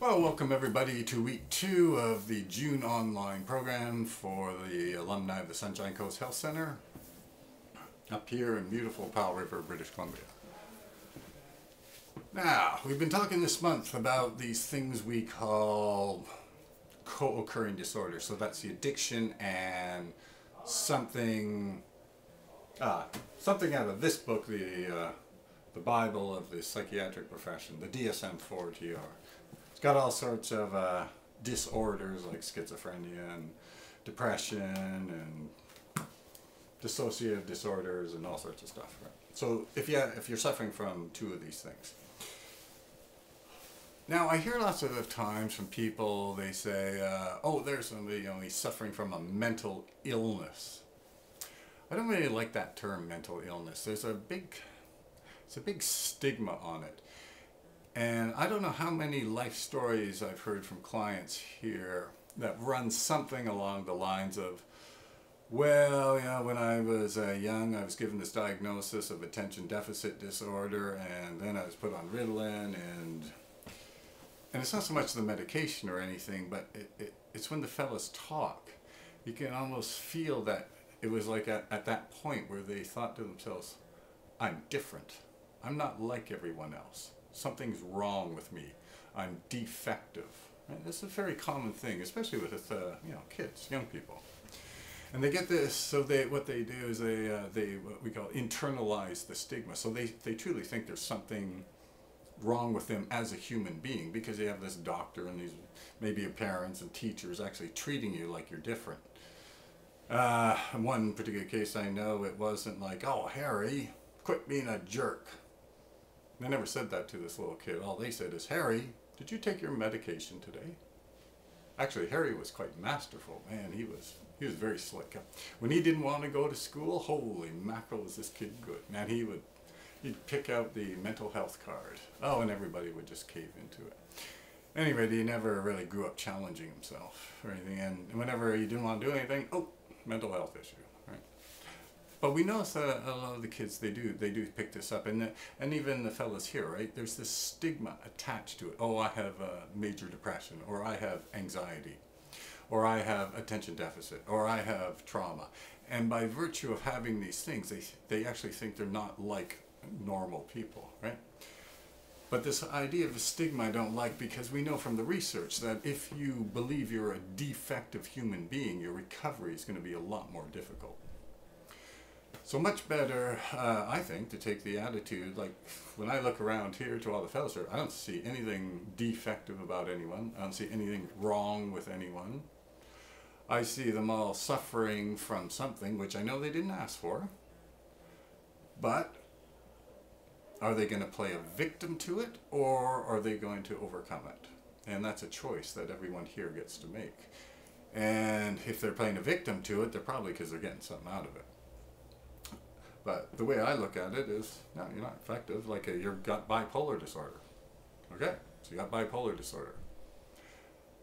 Well, welcome everybody to week 2 of the June online program for the alumni of the Sunshine Coast Health Center up here in beautiful Powell River, British Columbia. Now, we've been talking this month about these things we call co-occurring disorders. So that's the addiction and something out of this book, the Bible of the psychiatric profession, the DSM-4 TR. It's got all sorts of disorders like schizophrenia and depression and dissociative disorders and all sorts of stuff. Right? So if you're suffering from two of these things. Now I hear lots of times from people, they say, oh, there's somebody he's suffering from a mental illness. I don't really like that term, mental illness. There's a big stigma on it. And I don't know how many life stories I've heard from clients here that run something along the lines of, well, when I was young, I was given this diagnosis of attention deficit disorder, and then I was put on Ritalin, and it's not so much the medication or anything, but it's when the fellas talk. You can almost feel that it was like at that point where they thought to themselves, I'm different. I'm not like everyone else. Something's wrong with me. I'm defective. Right? This is a very common thing, especially with kids, young people. And they get this, so what they do is they what we call internalize the stigma. So they truly think there's something wrong with them as a human being because they have this doctor and these maybe parents and teachers actually treating you like you're different. In one particular case I know, it wasn't like, oh, Harry, quit being a jerk. They never said that to this little kid. All they said is, Harry, did you take your medication today? Actually, Harry was quite masterful. Man, he was very slick. When he didn't want to go to school, holy mackerel, was this kid good. Man, he'd pick out the mental health card. Oh, and everybody would just cave into it. Anyway, he never really grew up challenging himself or anything. And whenever he didn't want to do anything, oh, mental health issue. But we notice that a lot of the kids, they do pick this up, and even the fellas here, right? There's this stigma attached to it. Oh, I have major depression, or I have anxiety, or I have attention deficit, or I have trauma. And by virtue of having these things, they actually think they're not like normal people, right? But this idea of a stigma I don't like, because we know from the research that if you believe you're a defective human being, your recovery is going to be a lot more difficult. So much better, I think, to take the attitude, like when I look around here to all the fellows here, I don't see anything defective about anyone. I don't see anything wrong with anyone. I see them all suffering from something which I know they didn't ask for. But are they going to play a victim to it, or are they going to overcome it? And that's a choice that everyone here gets to make. And if they're playing a victim to it, they're probably because they're getting something out of it. But the way I look at it is, no, you're not effective. Like you've got bipolar disorder. Okay, so you got bipolar disorder.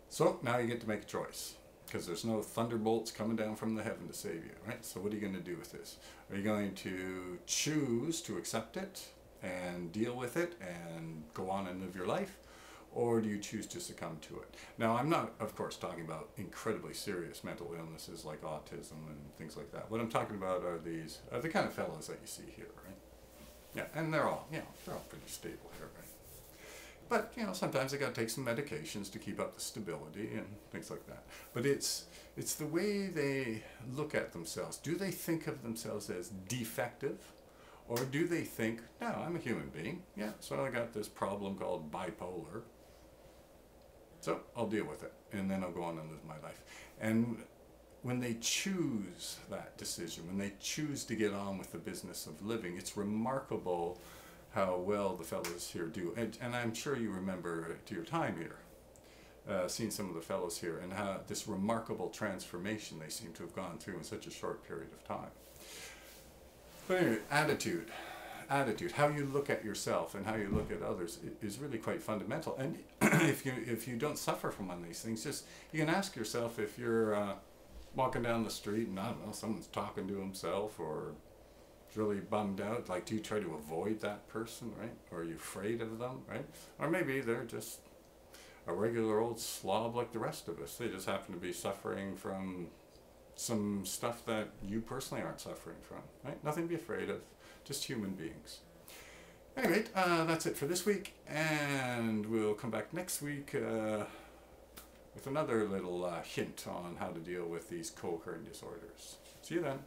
So now you get to make a choice, because there's no thunderbolts coming down from the heaven to save you, right? So what are you going to do with this? Are you going to choose to accept it and deal with it and go on and live your life? Or do you choose to succumb to it? Now, I'm not, of course, talking about incredibly serious mental illnesses like autism and things like that. What I'm talking about are the kind of fellows that you see here, right? Yeah, and they're all pretty stable here, right? But, sometimes they got to take some medications to keep up the stability and things like that. But it's the way they look at themselves. Do they think of themselves as defective? Or do they think, no, I'm a human being. Yeah, so I got this problem called bipolar. So I'll deal with it, and then I'll go on and live my life. And when they choose that decision, when they choose to get on with the business of living, it's remarkable how well the fellows here do. And I'm sure you remember to your time here, seeing some of the fellows here, and how this remarkable transformation they seem to have gone through in such a short period of time. But anyway, attitude, how you look at yourself and how you look at others is really quite fundamental. And if you don't suffer from one of these things, you can ask yourself, if you're walking down the street and, I don't know, someone's talking to himself or really bummed out, like, do you try to avoid that person, right? Or are you afraid of them, right? Or maybe they're just a regular old slob like the rest of us. They just happen to be suffering from some stuff that you personally aren't suffering from, right? Nothing to be afraid of, just human beings. Anyway, that's it for this week, and we'll come back next week with another little hint on how to deal with these co-occurring disorders. See you then.